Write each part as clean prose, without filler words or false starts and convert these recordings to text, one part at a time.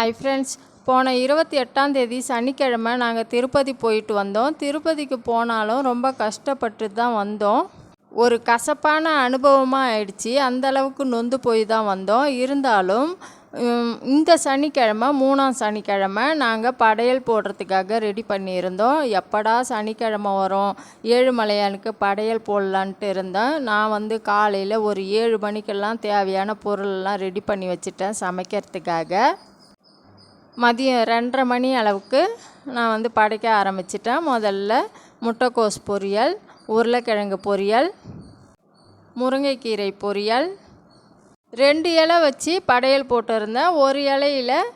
Hi friends, போன 28ஆம் தேதி சனிக்கிழமை நாங்கள் திருப்பதி போயிட்டு வந்தோம். திருப்பதிக்கு போனாலும் ரொம்ப கஷ்டப்பட்டு தான் வந்தோம். ஒரு கசப்பான அனுபவமாக ஆயிடுச்சு. அந்தளவுக்கு நொந்து போய் தான் வந்தோம். இருந்தாலும் இந்த சனிக்கிழமை 3ஆம் சனிக்கிழமை நாங்கள் படையல் போடுறதுக்காக ரெடி பண்ணியிருந்தோம். எப்படா சனிக்கிழமை வரும், ஏழுமலையானுக்கு படையல் போடலான்ட்டு இருந்தேன். நான் காலையில் ஒரு 7 மணிக்கெல்லாம் தேவையான பொருளெல்லாம் ரெடி பண்ணி வச்சுட்டேன் சமைக்கிறதுக்காக. மதியம் 2:30 மணி அளவுக்கு நான் படைக்க ஆரம்பிச்சிட்டேன். முதல்ல முட்டைக்கோஸ் பொரியல், உருளைக்கிழங்கு பொரியல், முருங்கைக்கீரை பொரியல், 2 இலை வச்சு படையல் போட்டிருந்தேன். ஒரு இலையில்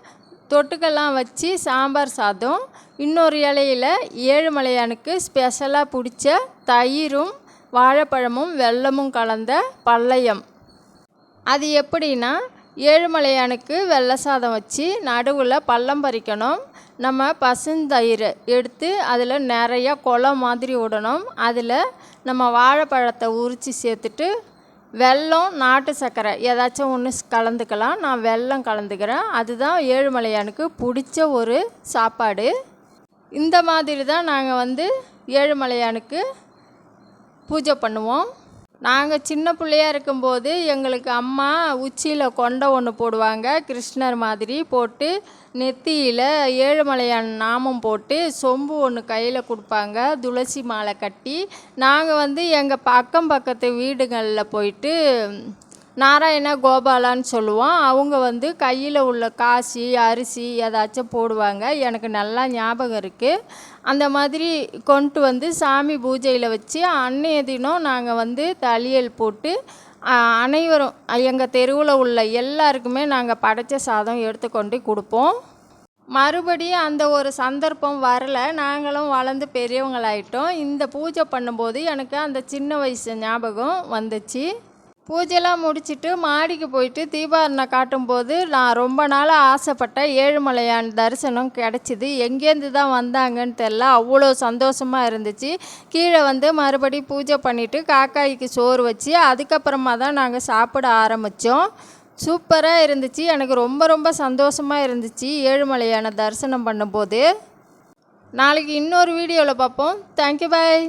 தொட்டுக்கெல்லாம் வச்சு சாம்பார் சாதம், இன்னொரு இலையில் ஏழுமலையானுக்கு ஸ்பெஷலாக பிடிச்ச தயிரும் வாழைப்பழமும் வெல்லமும் கலந்த பல்லயம். அது எப்படின்னா, ஏழுமலையானுக்கு வெள்ளை சாதம் வச்சு நடுவில் பள்ளம் பறிக்கணும். நம்ம பசுந்தயிர் எடுத்து அதில் நிறைய கொலை மாதிரி விடணும். அதில் நம்ம வாழைப்பழத்தை உரித்து சேர்த்துட்டு வெல்லம், நாட்டு சர்க்கரை ஏதாச்சும் ஒன்று கலந்துக்கலாம். நான் வெல்லம் கலந்துக்கிறேன். அதுதான் ஏழுமலையானுக்கு பிடிச்ச ஒரு சாப்பாடு. இந்த மாதிரி தான் நாங்கள் ஏழுமலையானுக்கு பூஜை பண்ணுவோம். நாங்கள் சின்ன பிள்ளையாக இருக்கும்போது எங்களுக்கு அம்மா உச்சியில் கொண்டை ஒன்று போடுவாங்க, கிருஷ்ணர் மாதிரி போட்டு நெத்தியில் ஏழுமலையான் நாமம் போட்டு சொம்பு ஒன்று கையில் கொடுப்பாங்க, துளசி மாலை கட்டி. நாங்கள் எங்கள் பக்கத்து வீடுகளில் போயிட்டு நாராயண கோபாலான்னு சொல்லுவோம். அவங்க கையில் உள்ள காசி அரிசி ஏதாச்சும் போடுவாங்க. எனக்கு நல்லா ஞாபகம் இருக்குது. அந்த மாதிரி கொண்டு சாமி பூஜையில் வச்சு அன்னைய தினம் நாங்கள் தளியல் போட்டு அனைவரும் எங்கள் தெருவில் உள்ள எல்லாருக்குமே நாங்கள் படைச்ச சாதம் எடுத்துக்கொண்டு கொடுப்போம். மறுபடியும் அந்த ஒரு சந்தர்ப்பம் வரலை. நாங்களும் வளர்ந்து பெரியவங்களாயிட்டோம். இந்த பூஜை பண்ணும்போது எனக்கு அந்த சின்ன வயசு ஞாபகம் வந்துச்சு. பூஜைலாம் முடிச்சுட்டு மாடிக்கு போயிட்டு தீபாரணை காட்டும்போது நான் ரொம்ப நாளாக ஆசைப்பட்ட ஏழுமலையான் தரிசனம் கிடச்சிது. எங்கேருந்து தான் வந்தாங்கன்னு தெரில, அவ்வளோ சந்தோஷமாக இருந்துச்சு. கீழே மறுபடி பூஜை பண்ணிவிட்டு காக்காய்க்கு சோறு வச்சு அதுக்கப்புறமா தான் நாங்கள் சாப்பிட ஆரம்பித்தோம். சூப்பராக இருந்துச்சு. எனக்கு ரொம்ப ரொம்ப சந்தோஷமாக இருந்துச்சு ஏழுமலையான தரிசனம் பண்ணும்போது. நாளைக்கு இன்னொரு வீடியோவில் பார்ப்போம். தேங்க்யூ, பாய்.